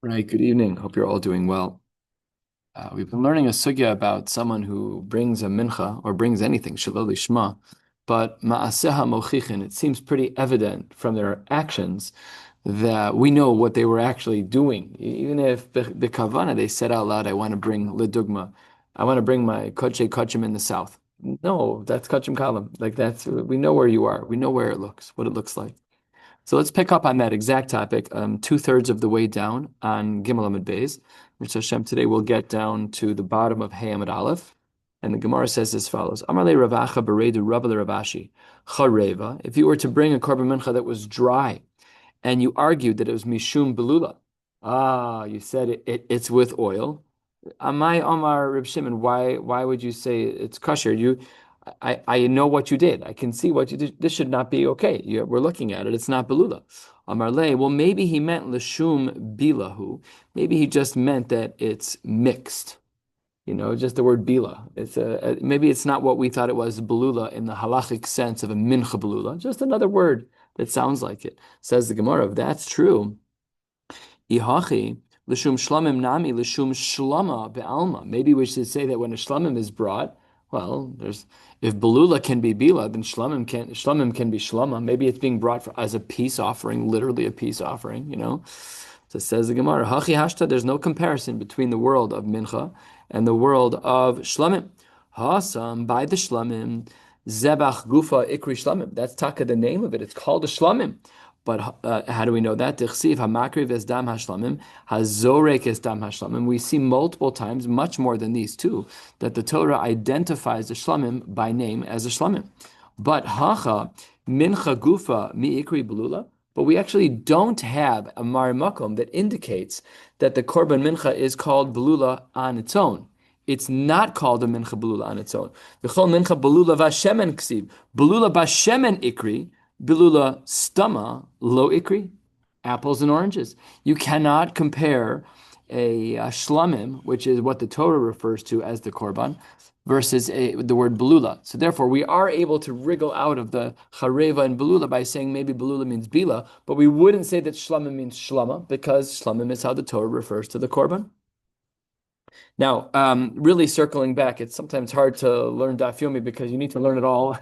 Right, good evening. Hope you're all doing well. We've been learning a sugya about someone who brings a mincha or brings anything, shalol lishma, but ma'aseha mochichin. It seems pretty evident from their actions that we know what they were actually doing. Even if the kavana they said out loud, "I want to bring lidugma, I want to bring my koche kachim in the south." No, that's kachim kalam. Like that's we know where you are. We know where it looks, what it looks like. So let's pick up on that exact topic, two-thirds of the way down on Gimel Amud Beis. Which Hashem, today we'll get down to the bottom of Hey Amud Aleph. And the Gemara says as follows: Amar le Ravacha beredu Rabba le Ravashi chareva. If you were to bring a korban mincha that was dry, and you argued that it was mishum belula, you said it's with oil. Amai Omar Reb Shimon, why would you say it's kosher? I know what you did. I can see what you did. This should not be okay. We're looking at it. It's not belula. Amar le, well, maybe he meant lashum bilahu. Maybe he just meant that it's mixed. Just the word bila. Maybe it's not what we thought it was, belula, in the halachic sense of a mincha belula. Just another word that sounds like it. Says the Gemara, if that's true, Ihachi, Lishum Shlamim Nami, Lishum Shlama Be'alma. Maybe we should say that when a Shlamim is brought, well, if Belula can be Bila, then Shlamim can be Shlama. Maybe it's being brought as a peace offering, literally a peace offering. So says the Gemara, Hachi Hashta, there's no comparison between the world of Mincha and the world of Shlamim. Hasam, by the Shlamim, Zebach Gufa Ikri Shlamim. That's taka the name of it. It's called a Shlamim. But how do we know that? Tichsiv hamakriv es dam hashlamim, hazorek es dam hashlamim. We see multiple times, much more than these two, that the Torah identifies the shlamim by name as a shlamim. But hacha mincha gufa mi ikri belula. But we actually don't have a marimakom that indicates that the korban mincha is called belula on its own. It's not called a mincha belula on its own. V'chol mincha belula vashemen ksiv. Belula bashemen ikri. Bilula stama lo ikri, apples and oranges. You cannot compare a shlamim, which is what the Torah refers to as the korban, versus the word belula. So therefore, we are able to wriggle out of the chareva and belula by saying maybe belula means bila, but we wouldn't say that shlamim means shlama because shlamim is how the Torah refers to the korban. Now, really circling back, it's sometimes hard to learn Daf Yomi because you need to learn it all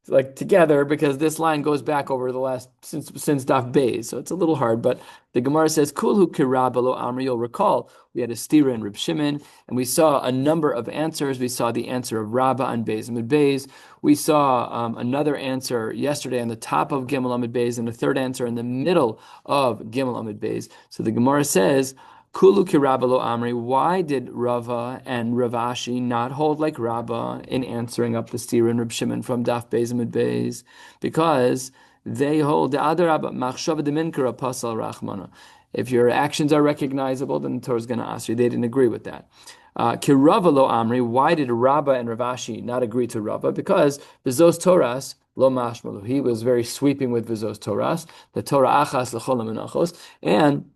like together because this line goes back over the last since Daf Beis, so it's a little hard. But the Gemara says Kulhu kirabalo amri. You'll recall we had a stira and Reb Shimon, and we saw a number of answers. We saw the answer of Rabba on Beis Amud Beis. We saw another answer yesterday on the top of Gimel Amud Beis, and a third answer in the middle of Gimel Amud Beis. So the Gemara says. Kulu kirabalo amri. Why did Rava and Ravashi not hold like Rabba in answering up the steer and Reb Shimon from Daf Beis Amud Beis? Because they hold the other Rabba machshava deminkara pasal rachmana. If your actions are recognizable, then the Torah is going to ask you. They didn't agree with that. Kirava lo amri. Why did Rabba and Ravashi not agree to Rava? Because Vizos Toras lo mashmalu. He was very sweeping with Vizos Toras, the Torah achas l'chol menachos, and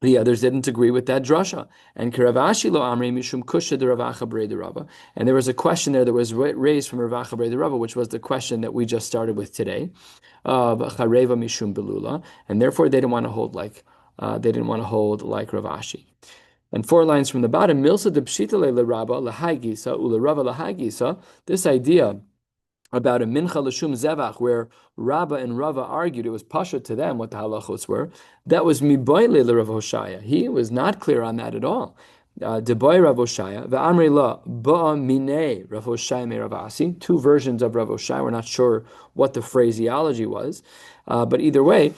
the others didn't agree with that drasha. And Karavashi lo amri mishum kusha de Ravacha brei de Rava. And there was a question there that was raised from Ravacha brei de Rava, which was the question that we just started with today, of chareva mishum belula. And therefore they didn't want to hold like Ravashi. And four lines from the bottom, milsa de pshitale le Rabba lahai gisa ule Rava lahai gisa. This idea about a mincha l'shum zevach, where Rabba and Rava argued, it was pasha to them what the halachos were. That was miboyle le Rav Hoshaya. He was not clear on that at all. Deboy Rav Hoshaya, ve'amri la ba'a minei Rav Hoshaya me Rav Asi. Two versions of Rav Hoshaya. We're not sure what the phraseology was, but either way.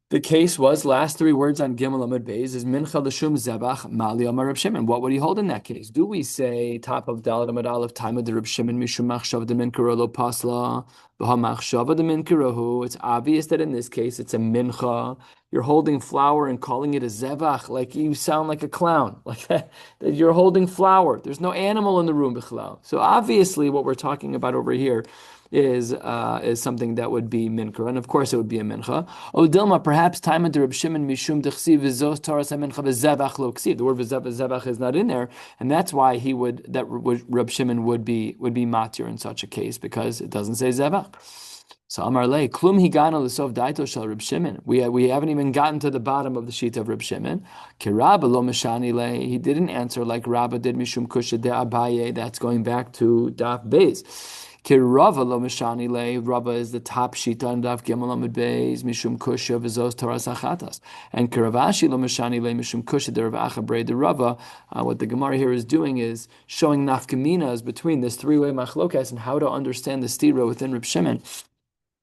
The case was, last three words on Gimel Amud Beis is Mincha L'Shum Zebach Mali Amar Reb Shimon. What would he hold in that case? Do we say top of Dalet Amud Aleph time of the Reb Shimon Mishum Machshav de Minkara Lo Pasla B'ha Machshava de Minkarahu? It's obvious that in this case it's a Mincha. You're holding flour and calling it a Zebach, like you sound like a clown, like that you're holding flour. There's no animal in the room, B'chlau. So obviously what we're talking about over here is something that would be mincha, and of course it would be a mincha. O Dilma, perhaps time of the Reb Shimon mishum dechsiv v'zos Toras mincha v'zevach lo ksiv. The word v'zevach is not in there, and that's why Reb Shimon would be matir in such a case because it doesn't say zevach. So Amar Le, Klum higana l'sov daito shel Reb Shimon. We haven't even gotten to the bottom of the sheet of Reb Shimon. Ki Rabba lo meshani le. He didn't answer like Rabba did mishum kusha de Abaye. That's going back to Daf Beis. Ki Rava lo meshani le. Rava is the top sheet on Daf Gimel Amud Beis mishum kusha v'zos Toras Achatas. And Ki Ravashi lo meshani le mishum kusha de Rav Acha Brei de Rava. What the Gemara here is doing is showing nafkaminas between this three-way machlokas and how to understand the stira within Reb Shimon.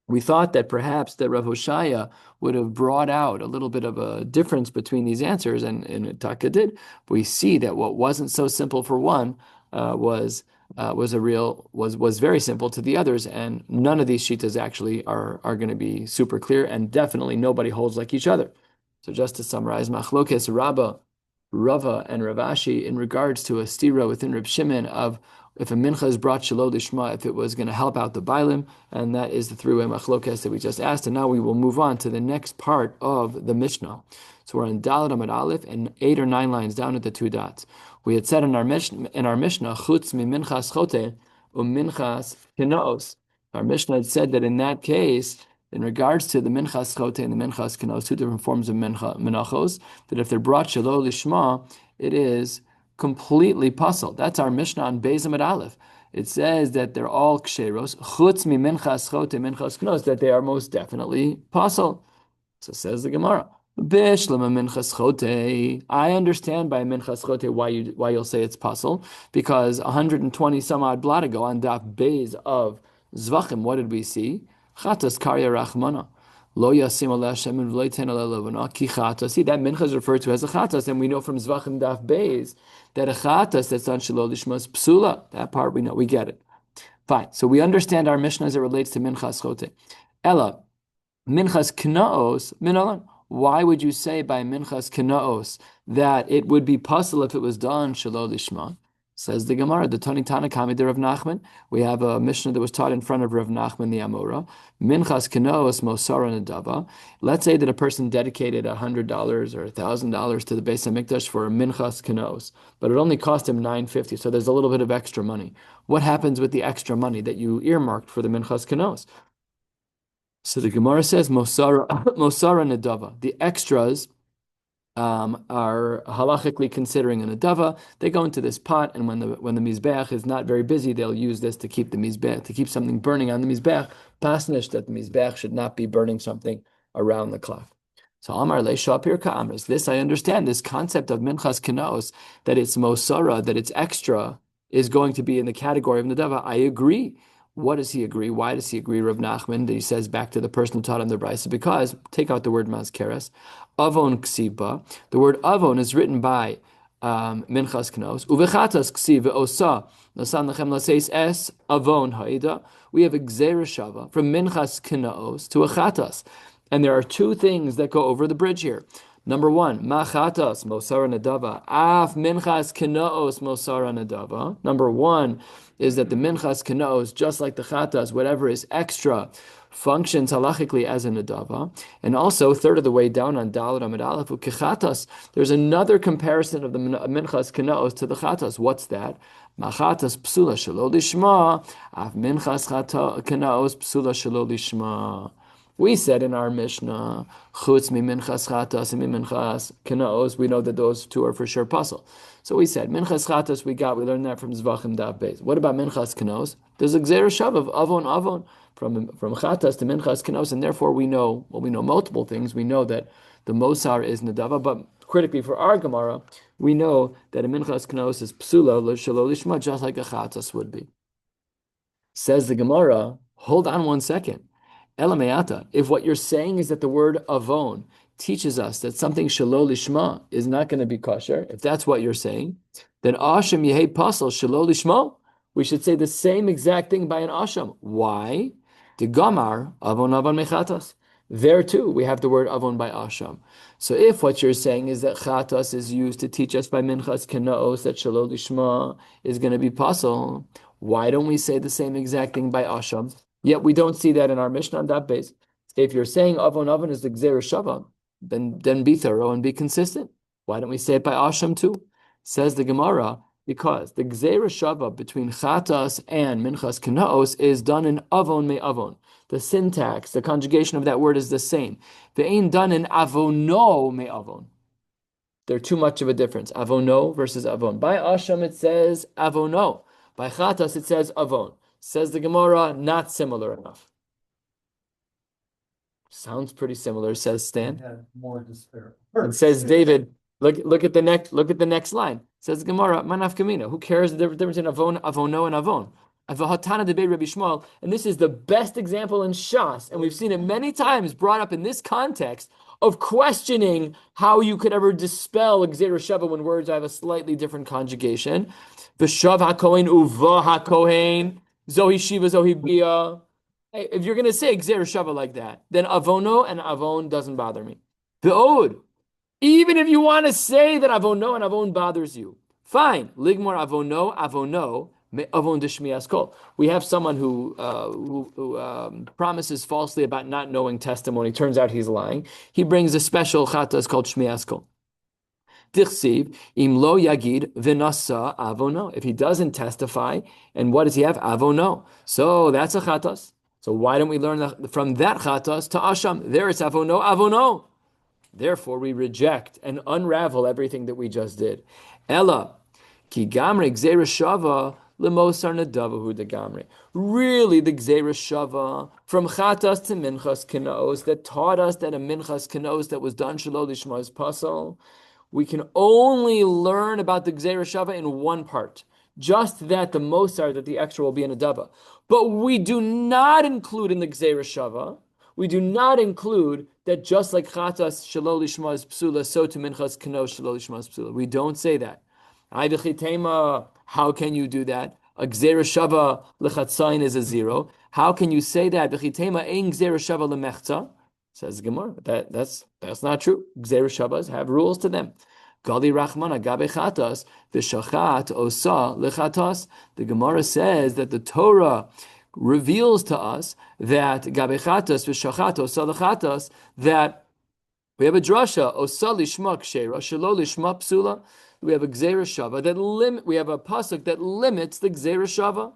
We thought that perhaps that Rav Hoshaya would have brought out a little bit of a difference between these answers, and Taka did. We see that what wasn't so simple for one was very simple to the others, and none of these shitas actually are going to be super clear, and definitely nobody holds like each other. So just to summarize, Machlokes Rava and Ravashi in regards to a stira within Reb Shimon of if a mincha is brought shelo lishma, if it was going to help out the bailim, and that is the three-way machlokes that we just asked. And now we will move on to the next part of the Mishnah. So we're in Daled Amud Aleph and 8 or 9 lines down at the 2 dots. We had said in our Mishnah, chutz mi minchas chote minchas kinaos. Our Mishnah had said that in that case, in regards to the minchas chote and the minchas kinaos, two different forms of menachos, that if they're brought shelo lishma, it is completely puzzled. That's our Mishnah on Beis Amud Aleph. It says that they're all ksheros, chutz mi minchas chote minchas knos, that they are most definitely puzzled. So says the Gemara. Bishlama minchas chote. I understand by minchas chote why you'll say it's puzzle, because 120 some odd blot ago on Daf Beis of Zvachim, what did we see? Chatas karya rachmana. Lo yasim ala Hashem and v'lo yiten ala levana ki chatas. See, that mincha is referred to as a chatas, and we know from Zvachim Daf Beis that a chatas that's on shelo lishma is psula. That part we know, we get it. Fine. So we understand our Mishnah as it relates to minchas chote. Ella, minchas knaos minalan. Why would you say by minchas knaos that it would be puzzle if it was done shelo lishma? Says the Gemara, the Tani Tanakami de Rav Nachman. We have a Mishnah that was taught in front of Rav Nachman the Amora. Minchas kenoos mosara nedava. Let's say that a person dedicated $100 or $1,000 to the Beis Hamikdash for a minchas kenoos, but it only cost him $950. So there's a little bit of extra money. What happens with the extra money that you earmarked for the minchas kenoos? So the Gemara says mosara nedava. The extras are halachically considering an adava. They go into this pot, and when the mizbeach is not very busy, they'll use this to keep the mizbeach, to keep something burning on the mizbeach. Pasnish that the mizbeach should not be burning something around the clock. So Amar le shapir ka'amris. This I understand. This concept of minchas kinaos, that it's mosara, that it's extra, is going to be in the category of nadava. I agree. What does he agree? Why does he agree, Rav Nachman? That he says back to the person who taught him the brisa, because take out the word mazkeres. Avon ksiba. The word avon is written by minchas knos. Uvechatas ksiva osa. Nasan lachem laseis es avon haida. We have a gzeira shava from minchas knos to a chatas. And there are two things that go over the bridge here. Number one, machatas mosara nadava. Af minchas knos mosara nadava. Number one is that the minchas knos, just like the chatas, whatever is extra, functions halachically as a nadava. And also, third of the way down on Daled Amud Aleph u'kechatas, there's another comparison of the minchas knos to the chatas. What's that? Machatas psula shelo lishma, af minchas knos psula shelo lishma. We said in our Mishnah, chutz mi minchas chatas and mi minchas knaos, we know that those two are for sure puzzle. So we said, minchas chatas we learned that from Zvachim Daf Beis. What about minchas knaos? There's a gzeira shav of avon, from chatas to minchas knaos, and therefore we know multiple things. We know that the mosar is nadava, but critically for our Gemara, we know that a minchas knaos is psula shelo lishma, just like a chatas would be. Says the Gemara, hold on one second. Elameata, if what you're saying is that the word avon teaches us that something shelo lishma is not going to be kosher, if that's what you're saying, then asham yehei pasal shelo lishma, we should say the same exact thing by an asham. Why? The gamar avon mechatas. There too, we have the word avon by asham. So if what you're saying is that chatas is used to teach us by minchas kenaos that shelo lishma is going to be pasal, why don't we say the same exact thing by asham? Yet we don't see that in our Mishnah on that base. If you're saying avon is the gzeira shava, then be thorough and be consistent. Why don't we say it by asham too? Says the Gemara, because the gzeira shava between chatas and minchas knaos is done in avon me avon. The syntax, the conjugation of that word is the same. Ve'ein done in avono me avon. They're too much of a difference. Avono versus avon. By asham it says avono. By chatas it says avon. Says the Gemara, not similar enough. Sounds pretty similar, says Stan. More despair. And says David, look at the next line. Says the Gemara, manaf kamina. Who cares the difference in avon, avono, and avon? Avahatana debate Rabbi Shmuel, and this is the best example in Shas, and we've seen it many times brought up in this context of questioning how you could ever dispel Gzeira Shava when words have a slightly different conjugation. V'shav hakohen uva hakohen zohi shiva zohi bia. Hey, if you're going to say Gzeira Shava like that, then avono and avon doesn't bother me. Ve'od, even if you want to say that avono and avon bothers you, fine. Ligmor avono, avono. We have someone who promises falsely about not knowing testimony. Turns out he's lying. He brings a special chatas called shmiaskol. Dichsiv im lo yagid v'nasa avono. If he doesn't testify, and what does he have? Avono. So that's a chatas. So why don't we learn from that chatas to asham? There it's avono, avono. Therefore, we reject and unravel everything that we just did. Ella ki gamre gzeira shava. Lemosar nadavahu de gamre. Really, the Gzeira Shava from Chatas to Minchas Kinaos that taught us that a Minchas Kinaos that was done Shelo Lishma is Pasal. We can only learn about the Gzeira Shava in one part. Just that the Mosar, that the extra will be in a Dava. But we do not include in the Gzeira Shava, we do not include that just like Chatas Shelo Lishma is Psula, so to Minchas Kinaos Shelo Lishma is Psula. We don't say that. How can you do that? A Gzeira Shava lechatzayin is a 0. How can you say that? B'chitema ein Gzeira Shava lemechza. Says Gemara. That's not true. Gzeira Shavas have rules to them. Gali Rachmana gabe chatas v'shachat osa lechatas. The Gemara says that the Torah reveals to us that gabe chatas v'shachat osa lechatas, that we have a drasha osa lishma kshera shelo lishma psula. We have a Gzeira Shava that we have a pasuk that limits the Gzeira Shava.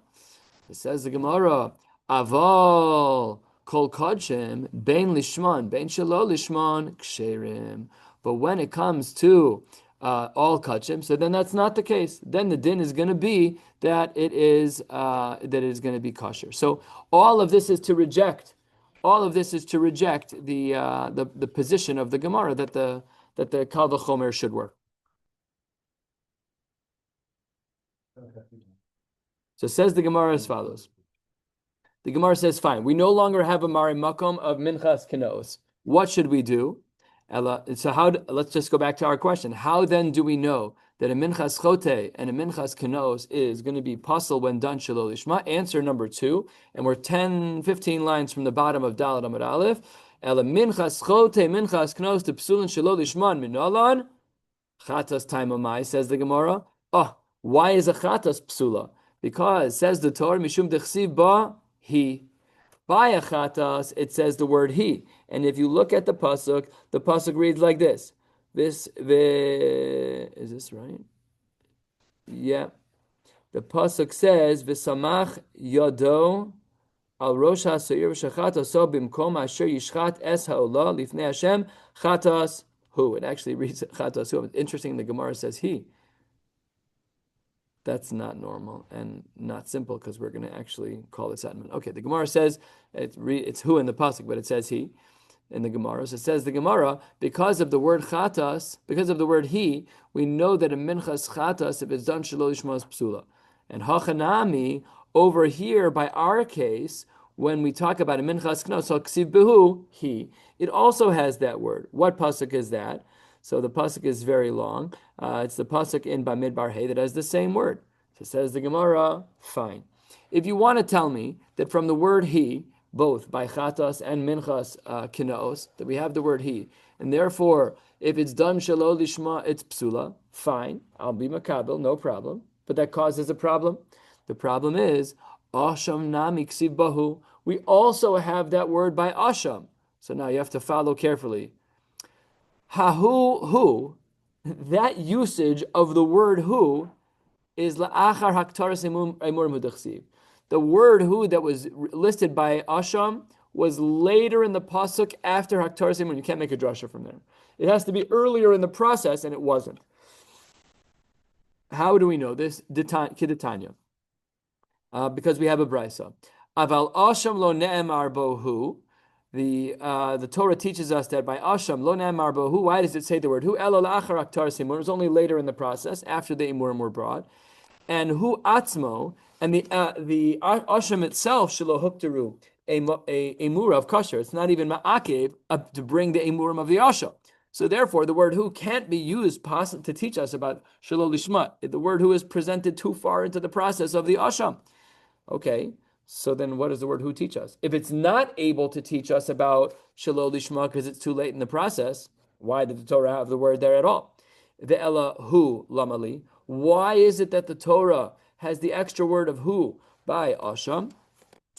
It says the Gemara, Aval kol kodshim bein lishman bein shelo lishman ksherim. But when it comes to all kodshim, so then that's not the case. Then the din is going to be that it is going to be kosher. So all of this is to reject. All of this is to reject the position of the Gemara that the kal v'chomer should work. So says the Gemara as follows. The Gemara says, fine, we no longer have a Mari Makom of Minchas Kinaos. What should we do? So let's just go back to our question. How then do we know that a Minchas Chote and a Minchas Kinaos is going to be puzzle when done Shelo Lishma? Answer number 2, and we're 10, 15 lines from the bottom of Dalet Amud Aleph. Ela Minchas Chote, Minchas Kinaos, to Psulin Shelo Lishman Minalan. Chatas Taimamai, says the Gemara. Why is a chatas psula? Because, says the Torah, mishum dechsiv ba he. By a chatas, it says the word he. And if you look at the pasuk reads like this. Is this right? Yeah. The pasuk says, v'samach yado al rosh ha'seir v'shachat oso bimkom asher yishchat es ha'olah lifnei Hashem chatas hu. It actually reads chatas hu. Interesting, the Gemara says he. That's not normal and not simple because we're going to actually call this admin. Okay, the Gemara says it's who in the pasuk, but it says he in the Gemara. So it says the Gemara, because of the word chatas, because of the word he, we know that a minchas chatas, if it's done shelo lishma, is psula. And hachanami, over here by our case, when we talk about a minchas knos, so ksiv behu, he, it also has that word. What pasuk is that? So the pasuk is very long. It's the pasuk in Bamidbar Hay that has the same word. So says the Gemara, fine. If you want to tell me that from the word he, both by chatas and minchas kinaos, that we have the word he, and therefore, if it's done shelo lishma, it's psula, fine, I'll be makabel, no problem. But that causes a problem. The problem is, asham nami ksiv bahu. We also have that word by asham. So now you have to follow carefully. Hu, that usage of the word hu is la'achar haktaras emurim hudachsiv. The word hu that was listed by asham was later in the pasuk after Haktar Simon. You can't make a drasha from there. It has to be earlier in the process, and it wasn't. How do we know this? Kiditanya. Because we have a brisa. Aval asham lo ne'emar bohu. The Torah teaches us that by asham lo ne'emar bohu. Why does it say the word hu? Elo la'achar aktar simur. It was only later in the process, after the imurim were brought. And hu atzmo, and the asham itself shelo hukteru a imura of kosher. It's not even ma'akev to bring the imurim of the asham. So therefore, the word who can't be used to teach us about shelo lishma. The word who is presented too far into the process of the asham. Okay, so then what does the word who teach us? If it's not able to teach us about shelo lishma because it's too late in the process, why did the Torah have the word there at all? The ella hu lamali. Why is it that the Torah has the extra word of who by asham?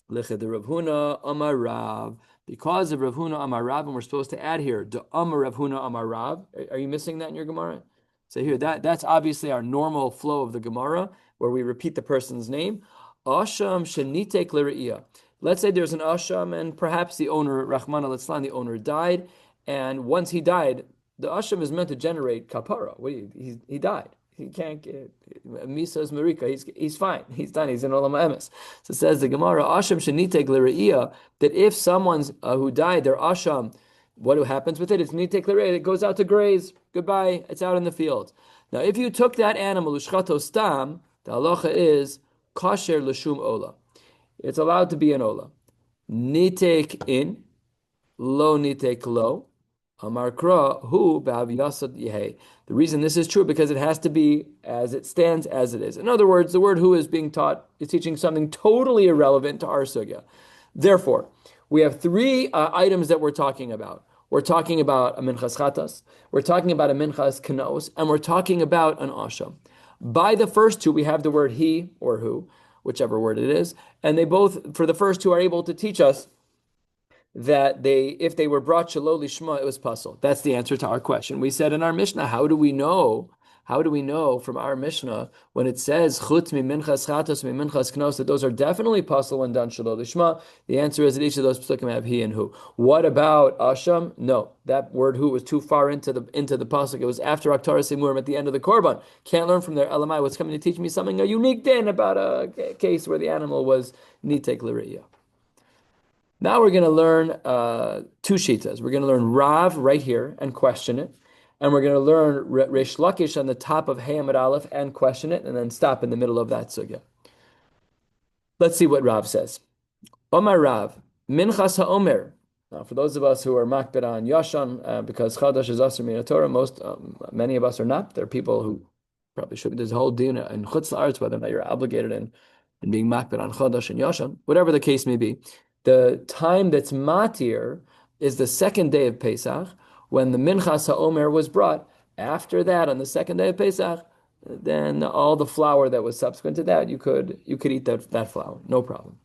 Lichid Rav Huna Amar Rav. Because of Rav Huna Amar Rav, and we're supposed to add here the Amar Rav Huna Amar Rav. Are you missing that in your Gemara? So here, that's obviously our normal flow of the Gemara, where we repeat the person's name. Asham Shenite Kliriyah. Let's say there's an Asham, and perhaps the owner, Rahman al-Islam, the owner died, and once he died, the Asham is meant to generate kapara. He died. He can't get Misa's Marika. He's fine. He's done. He's in Olam Emes. So it says the Gemara, Asham Shenite Kliriyah, that if someone's who died, their Asham, what happens with it? It's Nite Kliriyah. It goes out to graze. Goodbye. It's out in the field. Now, if you took that animal, Ushchato Stam, the halacha is Kasher l'shum ola. It's allowed to be an ola. Nitek in, lo nitek lo. Amar kra hu b'av yasad yehe. The reason this is true because it has to be as it stands, as it is. In other words, the word who is being taught is teaching something totally irrelevant to our sugya. Therefore, we have three items that we're talking about. We're talking about a minchas chatas, we're talking about a minchas kanos, and we're talking about an asham. By the first two, we have the word he or who, whichever word it is, and they both, for the first two, are able to teach us that if they were brought shelo lishma, it was pasul. That's the answer to our question. We said in our Mishnah, how do we know from our Mishnah when it says chutz mi minchas chatos mi minchas knos that those are definitely pasul when done shelo lishma? The answer is that each of those psukim have he and who. What about asham? No, that word who was too far into the pasuk. It was after Aktar Simurim at the end of the korban. Can't learn from there. Elamai, what's coming to teach me something, a unique din about a case where the animal was nitek l'riyah. Now we're going to learn two shitas. We're going to learn Rav right here and question it. And we're going to learn Reish Lakish on the top of Hey Amud Aleph and question it, and then stop in the middle of that sugya. Let's see what Rav says. Omar Rav, Minchas HaOmer. Now, for those of us who are makbid on Yashan, because Chadash is Asr Min Torah, many of us are not. There are people who probably should. There's a whole din in Chutz La'aretz, whether or not you're obligated in being makbid on Chadash and Yashan, whatever the case may be. The time that's matir is the second day of Pesach, when the Minchas HaOmer was brought. After that, on the second day of Pesach, then all the flour that was subsequent to that, you could eat that flour, no problem.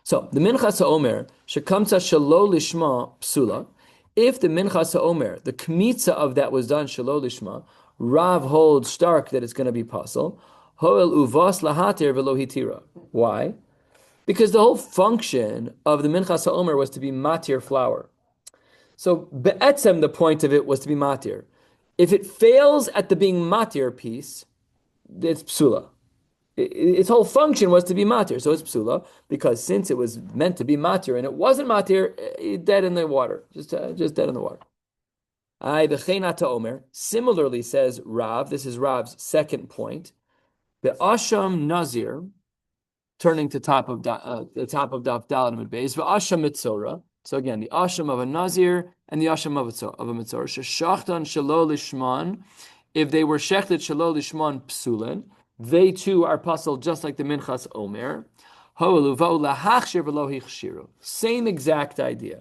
So the Minchas HaOmer, shekamtza shelo lishma psula. If the Minchas HaOmer, the kmitza of that was done shelo lishma, Rav holds stark that it's going to be pasul. Hoel uvas lahatir velo hitira. Why? Because the whole function of the Minchas HaOmer was to be matir flour. So be'etzem, the point of it was to be matir. If it fails at the being matir piece, it's psula. Its whole function was to be matir, so it's psula, because since it was meant to be matir and it wasn't matir, dead in the water, just dead in the water. Similarly, says Rav, this is Rav's second point, the Asham Nazir, turning to the top of Daf Dalet Amud Beis, v'asham mitzora. So again, the asham of a nazir and the asham of a mitzora. Sheshachtan shelo lishman. If they were shechted shelo lishman psulin, they too are pasul just like the minchas omer. Ho'eluvau lahachshir v'lo hichshiru. Same exact idea.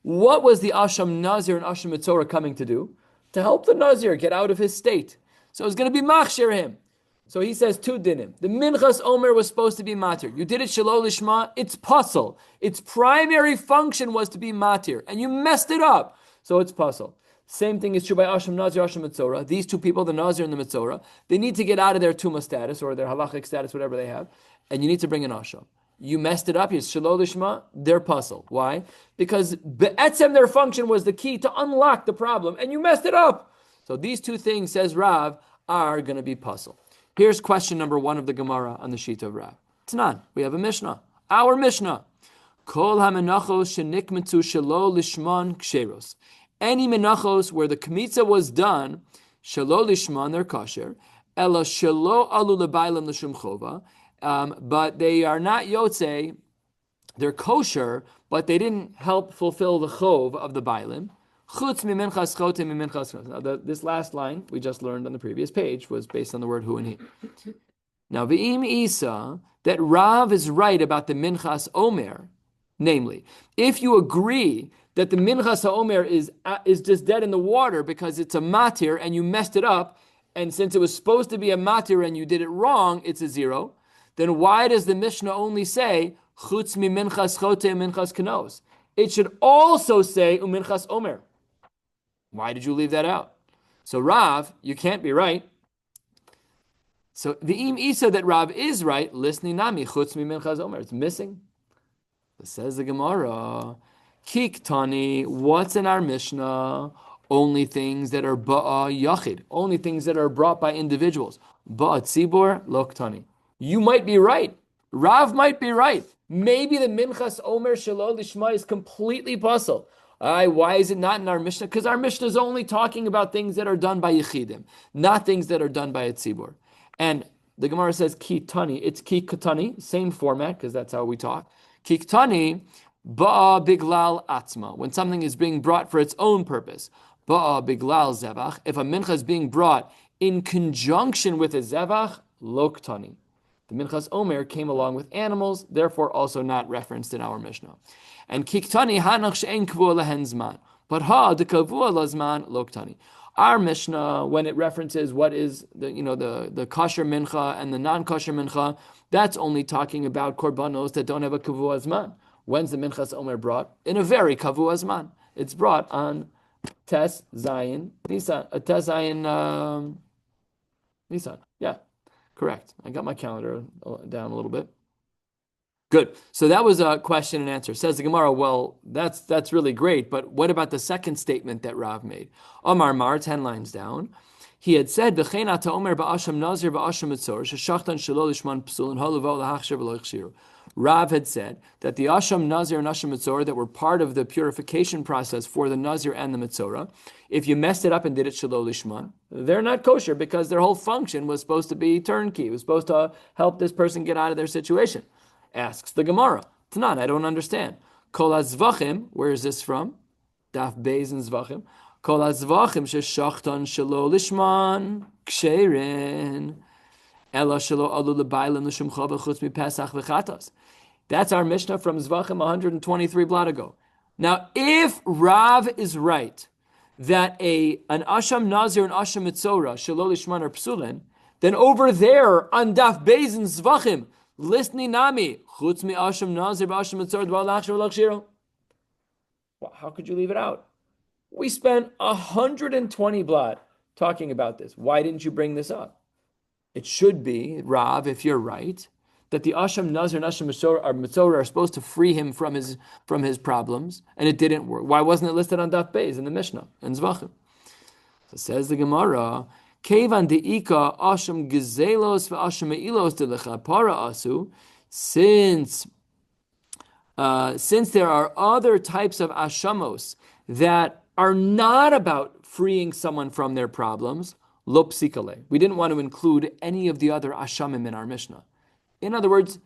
What was the asham nazir and asham mitzora coming to do? To help the nazir get out of his state. So it's going to be machshir him. So he says two dinim. The Minchas Omer was supposed to be matir. You did it shelo lishma, it's pasul. Its primary function was to be matir, and you messed it up. So it's pasul. Same thing is true by Asham Nazir, Asham Mitzora. These two people, the Nazir and the Mitzora, they need to get out of their Tuma status or their halachic status, whatever they have, and you need to bring an Asham. You messed it up. It's Shelo Lishma. They're puzzle. Why? Because be'etzem, their function was the key to unlock the problem, and you messed it up. So these two things, says Rav, are going to be puzzle. Here's question number 1 of the Gemara on the sheet of Rav. Tanan, we have a Mishnah. Our Mishnah. Kol ha-menachos shenikmetzu shelo lishman ksheros. Any menachos where the kmitza was done, shelo lishman, they're kosher. Ela shelo alu lebaylam l'shum chova. But they are not yotze, they're kosher, but they didn't help fulfill the chov of the bailim. Chutz miminchas chotem miminchas. Now, this last line we just learned on the previous page was based on the word hu and he. Now, v'im isa, that Rav is right about the minchas omer, namely, if you agree that the minchas omer is just dead in the water because it's a matir and you messed it up, and since it was supposed to be a matir and you did it wrong, it's a 0, then why does the Mishnah only say chutz mi minchas chote minchas kanos? It should also say uminchas omer. Why did you leave that out? So Rav, you can't be right. So the im isa that Rav is right, listening nami chutz mi minchas omer. It's missing. It says the Gemara, kiktani. What's in our Mishnah? Only things that are ba'a yachid. Only things that are brought by individuals. Ba'a tzibor loktani. You might be right. Rav might be right. Maybe the Minchas Omer Shelo Lishma is completely puzzled. Why is it not in our Mishnah? Because our Mishnah is only talking about things that are done by Yechidim, not things that are done by a Tzibor. And the Gemara says ki tani. It's ki katani, same format, because that's how we talk. Ki katani, ba'a biglal atzma. When something is being brought for its own purpose. Ba'a biglal zevach. If a mincha is being brought in conjunction with a zevach, loktani. The Minchas Omer came along with animals, therefore also not referenced in our Mishnah. And kiktani hanach she'en kavua lehen zman, but ha de kavua lazman loktani. Our Mishnah, when it references what is the kosher mincha and the non-kosher mincha, that's only talking about korbanos that don't have a kavua zman. When's the Minchas Omer brought? In a very kavua zman. It's brought on Tes Zayin Nisan. Tes Zayin Nisan. Yeah. Correct. I got my calendar down a little bit. Good. So that was a question and answer. Says the Gemara, well, that's really great, but what about the second statement that Rav made? Omar Mar, 10 lines down. He had said, Rav had said that the Asham Nazir and Asham Mitzorah that were part of the purification process for the Nazir and the Mitzorah, if you messed it up and did it Shelo Lishman, they're not kosher because their whole function was supposed to be turnkey. It was supposed to help this person get out of their situation. Asks the Gemara, Tanan, I don't understand. Kol HaZvachim, where is this from? Daf Beis and Zvachim. Kol HaZvachim sheshachtan Shelo Lishman ksherin. That's our Mishnah from Zvachim 123 blot ago. Now, if Rav is right that an Asham Nazir and Asham Mitzorah, Shelo Lishman or Psulin, then over there on Daf Beis and Zvachim, listening nami, Chutz mi Asham Nazir Asham Mitzorah Dvar Lachshir Lachshiro. How could you leave it out? We spent 120 blot talking about this. Why didn't you bring this up? It should be, Rav, if you're right, that the Asham Nazir and Asham Mitzorah are supposed to free him from his problems, and it didn't work. Why wasn't it listed on Daf Beis in the Mishnah in Zvachim? So says the Gemara, Kevan deika Asham Gezelos v'Asham Meilos delechapara asu, since there are other types of Ashamos that are not about freeing someone from their problems, lo psikale. We didn't want to include any of the other ashamim in our Mishnah. In other words,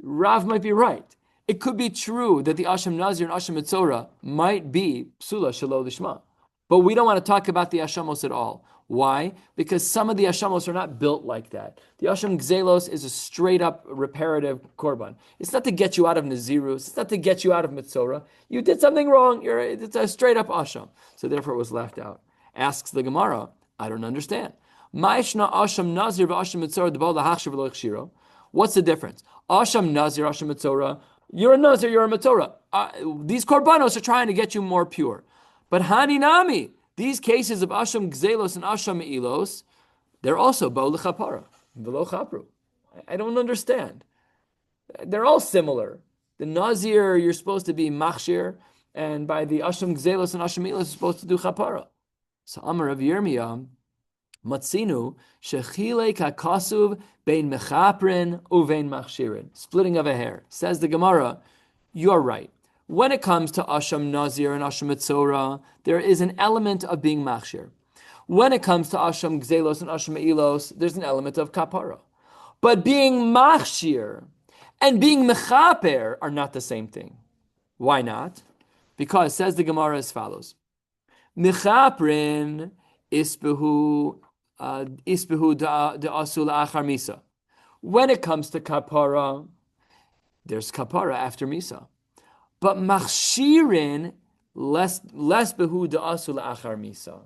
Rav might be right. It could be true that the Asham Nazir and Asham Mitzorah might be psula shelo lishma, but we don't want to talk about the ashamos at all. Why? Because some of the ashamos are not built like that. The Asham Gzelos is a straight up reparative korban. It's not to get you out of Nazirus. It's not to get you out of Mitzorah. You did something wrong. It's a straight up Asham. So therefore it was left out. Asks the Gemara, I don't understand. Ma'ishna Asham Nazir v'Asham Mitzorah d'bal lahachshav v'lochshiro. What's the difference? Asham Nazir, Asham Mitzorah. You're a Nazir, you're a Mitzorah. These korbanos are trying to get you more pure. But Hani Nami, these cases of Asham Gzelos and Asham Me'ilos, they're also Bo L'chapara, V'lo Chapru. I don't understand. They're all similar. The Nazir, you're supposed to be machshir, and by the Asham Gzelos and Asham Milos, you're supposed to do chapara. So Amar Rav Yirmiyah, Matzinu, Shechile Kakasuv Bein Mechaprin Uvein Machshirin. Splitting of a hair. Says the Gemara, you're right. When it comes to Asham Nazir and Asham Mitzora, there is an element of being machshir. When it comes to Asham Gzelos and Asham Ilos, there's an element of kapara. But being machshir and being mechaper are not the same thing. Why not? Because, says the Gemara as follows. Mechaprin isbehu asul achar misa. When it comes to kapara, there's kapara after misa. But machshirin less behu asul achar misa.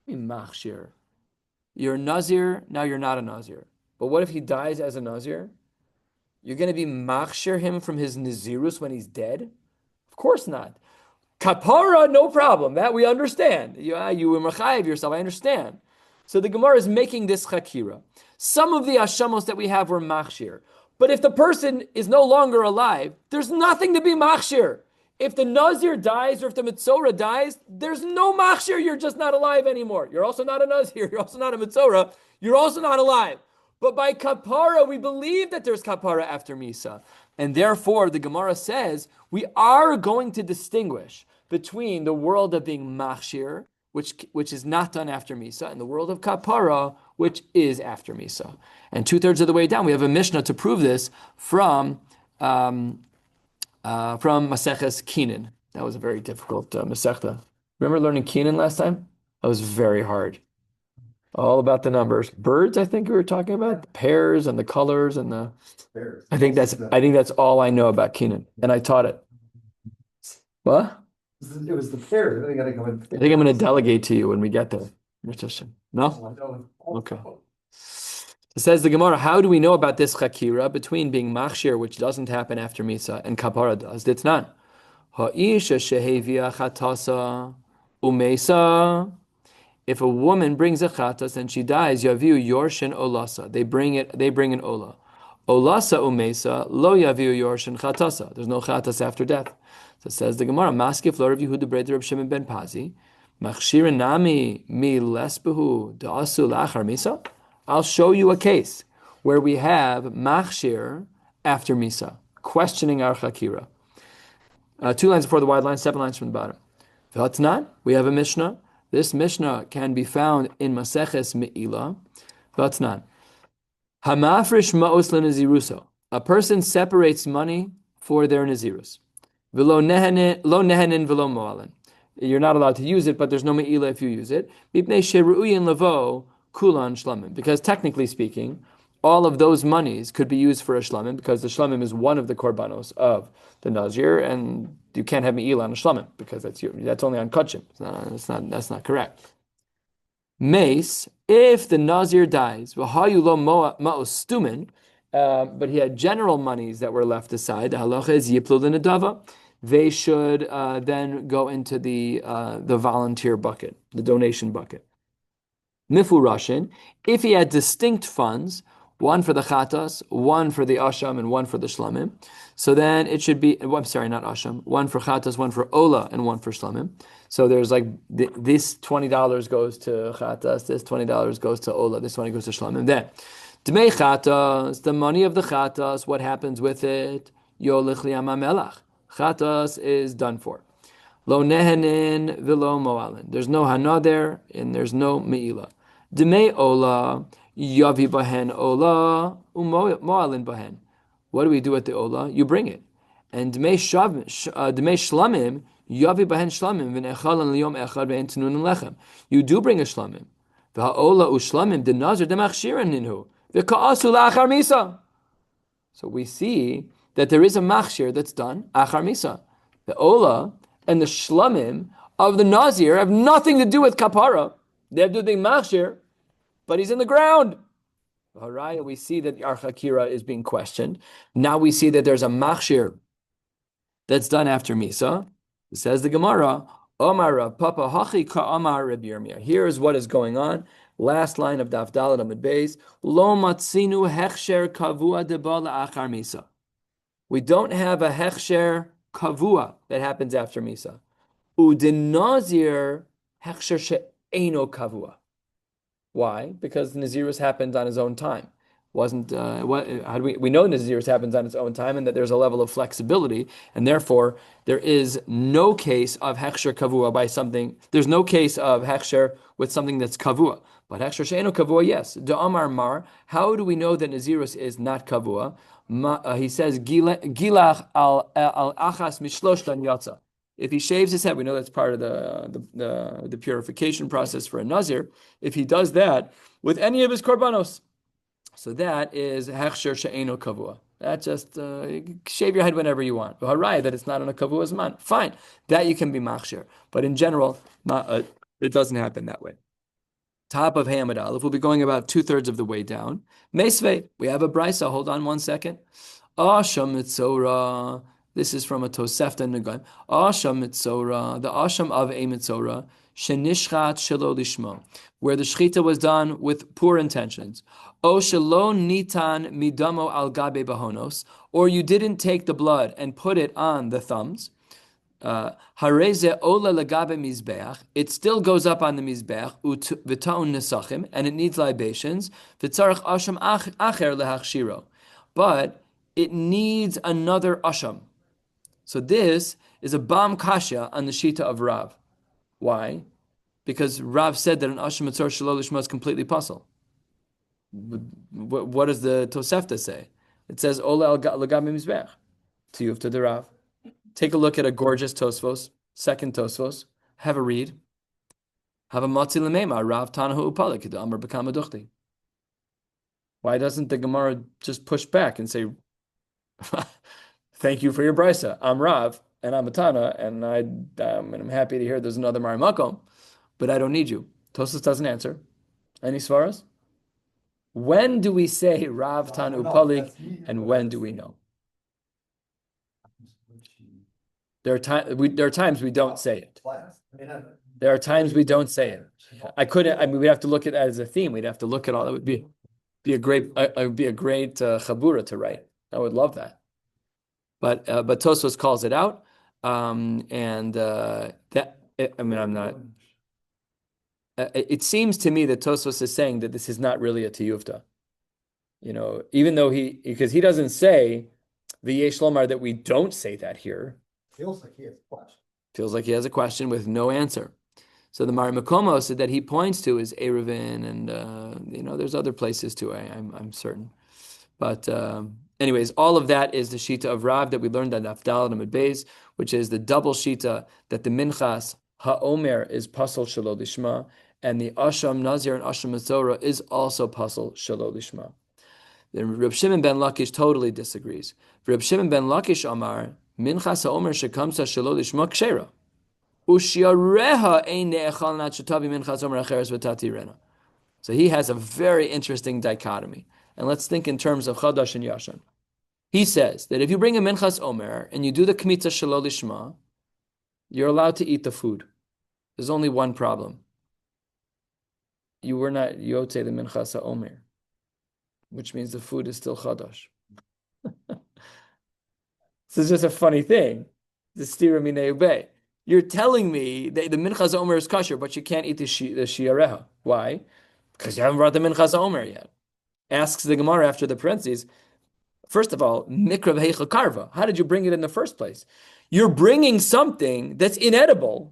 Machshir. You're a Nazir, now you're not a Nazir. But what if he dies as a Nazir? You're going to be machshir him from his Nazirus when he's dead? Of course not. Kapara, no problem. That we understand. You were mechayev yourself, I understand. So the Gemara is making this chakira. Some of the ashamos that we have were machshir. But if the person is no longer alive, there's nothing to be machshir. If the Nazir dies or if the Mitzora dies, there's no machshir. You're just not alive anymore. You're also not a Nazir. You're also not a Mitzora. You're also not alive. But by kapara, we believe that there's kapara after Misa. And therefore, the Gemara says, we are going to distinguish between the world of being machshir, which is not done after Misa, and the world of kapara, which is after Misa. And 2/3 of the way down, we have a Mishnah to prove this from Maseches Kinin. That was a very difficult Masechta. Remember learning Kinin last time? That was very hard. All about the numbers. Birds, I think we were talking about. The pairs and the colors and the pairs. I think that's all I know about Keenan. And I taught it. What? It was the pairs. I think I'm going to delegate to you when we get there. No? Okay. It says the Gemara, how do we know about this chakira between being machshir, which doesn't happen after Misa, and kapara does? It's not. Ha'isha shehevia chatasa umesa. If a woman brings a chatas and she dies, yaviu yorshin olasa. They bring an ola. Olasa umesa lo yaviu yorshin chatasa. There's no chatas after death. So it says the Gemara, maskif lo Rav Yehuda b'rei Reb Shimon ben Pazi, machshirin nami mi lesbehu da'asu lachar misa. I'll show you a case where we have machshir after misa, questioning our chakira. 2 lines before the wide line, 7 lines from the bottom. V'hatnan, we have a Mishnah. This Mishnah can be found in Maseches Me'ila. V'hatnan. Hamafrish ma'os le'naziruso. A person separates money for their nazirus. V'lo nehenin v'lo mo'alin. You're not allowed to use it, but there's no me'ila if you use it. Mipnei sheru'uyin levo kulan shlamim. Because technically speaking, all of those monies could be used for a shlamim, because the shlamim is one of the korbanos of the nazir, and you can't have me'ila on a shlamim because that's only on kachim. That's not correct. Mace, if the nazir dies, v'hayu lo ma'os stumin, but he had general monies that were left aside, the halacha is yiplu l'nedava. They should then go into the volunteer bucket, the donation bucket. Mifurashin, if he had distinct funds, one for the chatas, one for the asham, and one for the shlamim. So then it should be, I'm sorry, not asham, one for chatas, one for ola, and one for shlamim. So there's like, this $20 goes to chatas, this $20 goes to ola, this $20 goes to shlamim. Then, dmei chatas, the money of the chatas, what happens with it? Yolich liyama melach. Chatas is done for. Lo nehenin v'lo mo'alin. There's no hana there, and there's no me'ila. Dmei ola, yavi bahen ola, mo'alin bahen. What do we do with the ola? You bring it. And dmei shlamim, yavi bahen shlamim, v'nechalan liyom echad ve'en tenun lechem. You do bring a shlamim. V'ha'ola u'shlamim, the nazir demachshiran ninhu, v'ka'asu la'achar misa. So we see that there is a machshir that's done achar misa. The ola and the shlamim of the nazir have nothing to do with kapara. They have to do with machshir, but he's in the ground. Haraya, we see that our chakira is being questioned. Now we see that there's a machshir that's done after misa. It says the Gemara, Omar Rav Papa Hachi Ka Omar Rabbi Yirmiyah. Here is what is going on. Last line of Daf Daled Amud Beis. Lo matzinu hechsher kavua deba la'achar misa. We don't have a hechsher kavua that happens after misa. Udin nazir hechsher she'eno kavua. Why? Because Nazirus happened on his own time. Wasn't how do we know Nazirus happens on its own time, and that there's a level of flexibility, and therefore there is no case of hechsher kavua by something. There's no case of hechsher with something that's kavua, but hechsher she'eno kavua, yes. Da'amar mar. How do we know that Nazirus is not kavua? He says gilach al achas mishloshtan yatsa. If he shaves his head, we know that's part of the purification process for a Nazir. If he does that with any of his korbanos, so that is hechsher she'eno kavua. That just shave your head whenever you want. Harai, that it's not on a kavua's man. Fine, that you can be machsher. But in general, it doesn't happen that way. Top of Hamid Aleph, we'll be going about 2/3 of the way down. Meisvei, we have a brisa. Hold on one second. Asham mitzora. This is from a Tosefta Nagan. Asham mitzora, the asham of a mitzora, shenishchat shelo lishmo, where the shechita was done with poor intentions. O shelo nitan midamo al gabe bahonos, or you didn't take the blood and put it on the thumbs. Hareze ola lagabe mizbeach. It still goes up on the mizbeach v'taun nesachim, and it needs libations. V'tzarich asham acher lehachshiro, but it needs another asham. So this is a bam kasha on the shita of Rav. Why? Because Rav said that an asham mitzor shelo lishma is completely puzzle. What does the Tosefta say? It says ola lagam mizbech. To the Rav. Take a look at a gorgeous Tosfos, second Tosfos. Have a read. Have a matzi lemema Rav tanahu upalik the amar bekama duchti. Why doesn't the Gemara just push back and say, thank you for your brisa. I'm Rav, and I'm a Tana, and I'm happy to hear there's another Marimakom, but I don't need you. Tosfos doesn't answer. Any svaras? When do we say Rav Tana Upalik, and when do we know? There are times we don't say it. There are times we don't say it. We'd have to look at it as a theme. We'd have to look at all. It would be a great chabura to write. I would love that. But Tosfos calls it out, I'm not. It seems to me that Tosfos is saying that this is not really a tiyuvta. Even though because he doesn't say the Yesh Lomar that we don't say that here. Feels like he has a question. Feels like he has a question with no answer. So the Mari Makomos that he points to is Eruvin, and there's other places too. I'm certain, but. Anyways, all of that is the shita of Rav that we learned on Daf Daled Amud Beis, which is the double shita that the Minchas HaOmer is pasal shelo lishma, and the Asham Nazir and Asham Mitzora is also pasal shelo lishma. Then Reb Shimon ben Lakish totally disagrees. Reb Shimon ben Lakish Amar Minchas HaOmer shekamsa shelo lishma kshera u'shiareha ein ne'echal nat shetavi Minchas HaOmer acheres v'tatirena. So he has a very interesting dichotomy. And let's think in terms of Chadash and Yashan. He says that if you bring a Minchas Omer and you do the Kmitza Shelo Lishma, you're allowed to eat the food. There's only one problem. You were not Yotze the Minchas Omer, which means the food is still Chadash. This is just a funny thing. The Stira Minei Ubei. You're telling me that the Minchas Omer is kosher, but you can't eat the Shiareha. Why? Because you haven't brought the Minchas Omer yet. Asks the Gemara after the parentheses, first of all, Mikra V'Heicha Karva. How did you bring it in the first place? You're bringing something that's inedible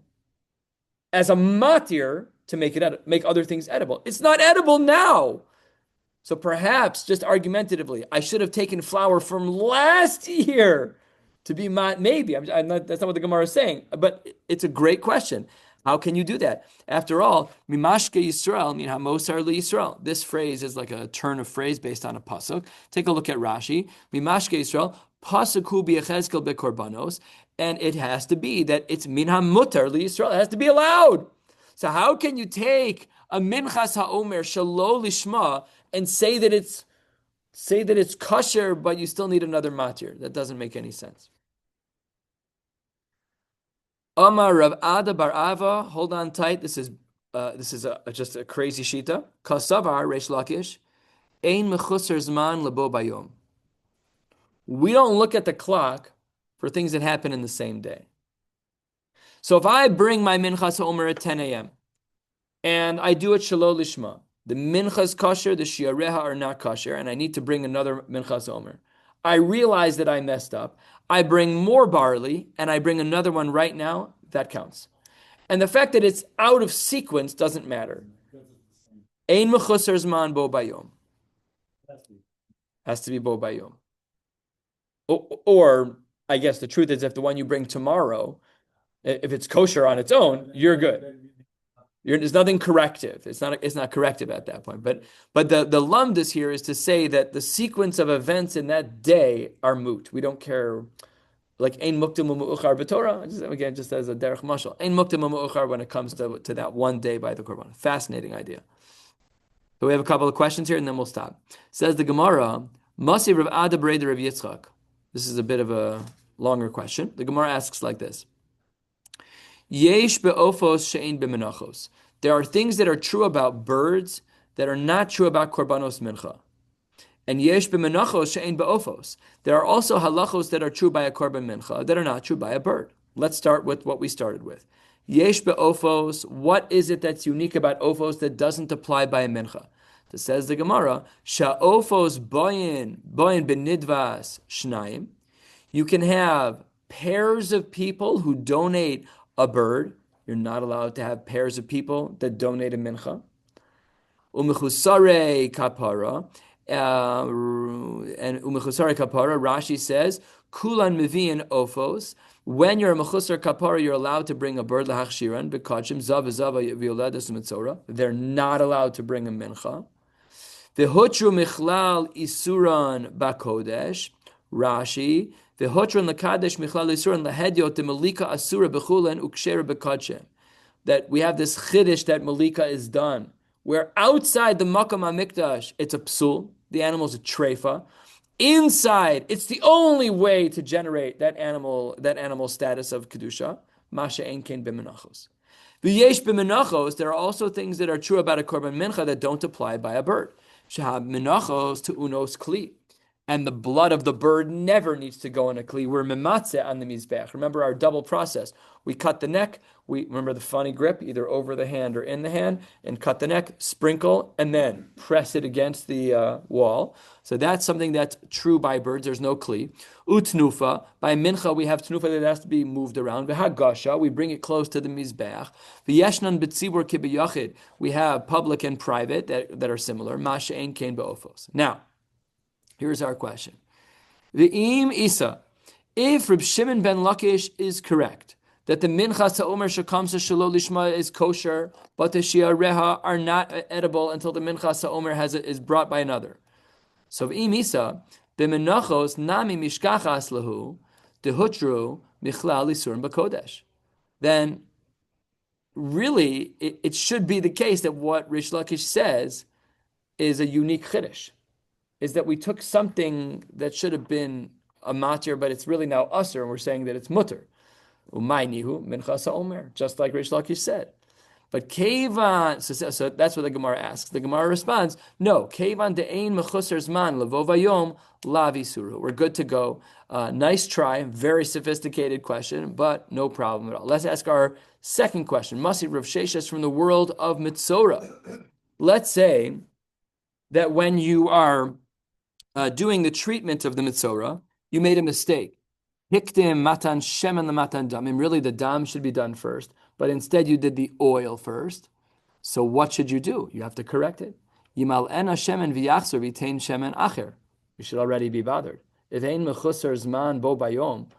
as a matir to make other things edible. It's not edible now. So perhaps, just argumentatively, I should have taken flour from last year to be maybe. That's not what the Gemara is saying, but it's a great question. How can you do that? After all, Mimashke Yisrael, min hamosar Yisrael. This phrase is like a turn of phrase based on a pasuk. Take a look at Rashi. Mimashke Yisrael, pasuk hu bi'echezkel bekorbanos, and it has to be that it's min hamutar Yisrael. It has to be allowed. So how can you take a minchas haomer shelo lishma and say that it's kosher, but you still need another matir? That doesn't make any sense. Amar Rav Ada Bar Ava, hold on tight. Just a crazy shita. Kasavar Reish Lakish, Ein mechusar zman lebo bayom. We don't look at the clock for things that happen in the same day. So if I bring my minchas omer at 10 a.m. and I do it shalol lishma, the minchas kosher, the shiureha are not kosher, and I need to bring another minchas omer. I realize that I messed up. I bring more barley, and I bring another one right now. That counts. And the fact that it's out of sequence doesn't matter. Ein mechusar zman bo bayom. Has to be bo bayom. Or I guess the truth is, if the one you bring tomorrow, if it's kosher on its own, you're good. There's nothing corrective. It's not corrective at that point. But the lumdus here is to say that the sequence of events in that day are moot. We don't care. Like ein muktim u'mu'uchar b'Torah, again, just as a derech mashal. Ein muktim u'mu'uchar when it comes to that one day by the korban. Fascinating idea. But we have a couple of questions here, and then we'll stop. Says the Gemara, Masi Rav Ada Breda Rav Yitzchak. This is a bit of a longer question. The Gemara asks like this. Yesh be'ofos she'ein be'menachos. There are things that are true about birds that are not true about korbanos mincha. And yesh be'menachos she'ein be'ofos. There are also halachos that are true by a korban mincha that are not true by a bird. Let's start with what we started with. Yesh be'ofos. What is it that's unique about ofos that doesn't apply by a mincha? It says the Gemara, sha'ofos boyin benidvas shnayim. You can have pairs of people who donate a bird. You're not allowed to have pairs of people that donate a mincha. Umechusare kapara. And umechusare kapara, Rashi says, kulan mivian ofos. When you're a mechusar kapara, you're allowed to bring a bird lahachshiran, bekachim zava violedas mitzora. They're not allowed to bring a mincha. V'hotru michlal isuran bakodesh, Rashi. V'hotru lakadesh michlal isuran lahediot de malika asura bechulen ukshera bekachem. That we have this chiddush that malika is done, where outside the makam hamikdash it's a psul, the animal's a treifa. Inside, it's the only way to generate that animal status of kedusha. Masha ein kein b'menachos. V'yesh b'menachos, there are also things that are true about a korban mincha that don't apply by a bird. Shahab menachos to unos kli. And the blood of the bird never needs to go in a kli. We're mematzeh on the mizbech. Remember our double process. We cut the neck. We remember the funny grip, either over the hand or in the hand, and cut the neck, sprinkle, and then press it against the wall. So that's something that's true by birds. There's no kli. Utnufa. By mincha, we have tnufa that has to be moved around. V'hagasha, we bring it close to the mizbech. V'yeshnan b'tzibur kibiyachid. We have public and private that are similar. Masha ein kein ba'ofos. Now, here's our question. V'im Isa, if Reb Shimon ben Lakish is correct, that the minchas ha'omer shekamsa shelo lishma is kosher, but the shiureha are not edible until the minchas ha'omer is brought by another. So v'im Isa, b'menachos nami mishkachas lahu, dehutru michlal isurim b'kodesh. Then, really, it should be the case that what Rish Lakish says is a unique chiddush. Is that we took something that should have been a matir, but it's really now usher, and we're saying that it's mutter. Umaynihu minchas ha'omer, just like Rish Lakish said. But kevan, so that's what the Gemara asks. The Gemara responds, no, kevan de'ein mechusar zman levovayom lavi suru. We're good to go. Nice try, very sophisticated question, but no problem at all. Let's ask our second question. Masi Rav Sheshes from the world of Mitzora. Let's say that when you are doing the treatment of the mitzora, you made a mistake. Hiktim matan shemen the matan damim. Really, the dam should be done first, but instead you did the oil first. So what should you do? You have to correct it. Yimal ena shemen v'yachzor v'tein shemen acher. You should already be bothered. If ein mechusar zman bo bayom,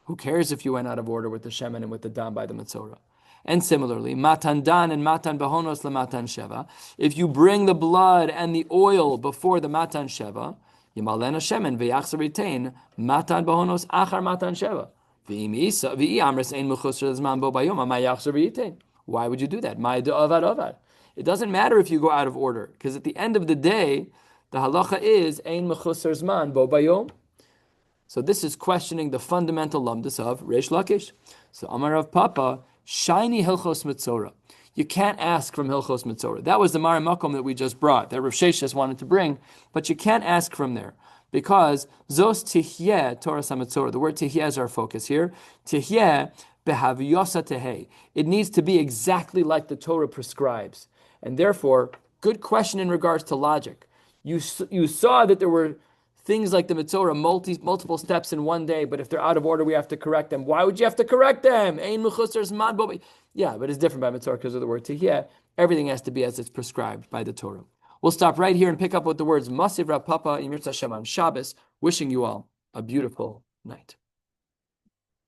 who cares if you went out of order with the shemen and with the dam by the mitzora? And similarly, matan dan and matan bahonos lematan sheva. If you bring the blood and the oil before the matan sheva, yimalena shemen v'yachzor v'tein matan bahonos achar matan sheva. Why would you do that? It doesn't matter if you go out of order, because at the end of the day, the halacha is ein mechusar zman bo bayom. So this is questioning the fundamental lumdus of Reish Lakish. So Amar Rav Papa, shiny Hilchos Mitzora. You can't ask from Hilchos Mitzora. That was the Mara Makom that we just brought, that Rav Sheshes wanted to bring, but you can't ask from there. Because Zos Tihyeh, Torah Samitzora, the word Tihyeh is our focus here. Tihyeh behaviosa tehei. It needs to be exactly like the Torah prescribes. And therefore, good question in regards to logic. You saw that there were things like the Mitzorah, multiple steps in one day, but if they're out of order, we have to correct them. Why would you have to correct them? Yeah, but it's different by Mitzorah because of the word Tihyeh. Everything has to be as it's prescribed by the Torah. We'll stop right here and pick up with the words Masiv Rav Papa Imir Hashem on Shabbos, wishing you all a beautiful night.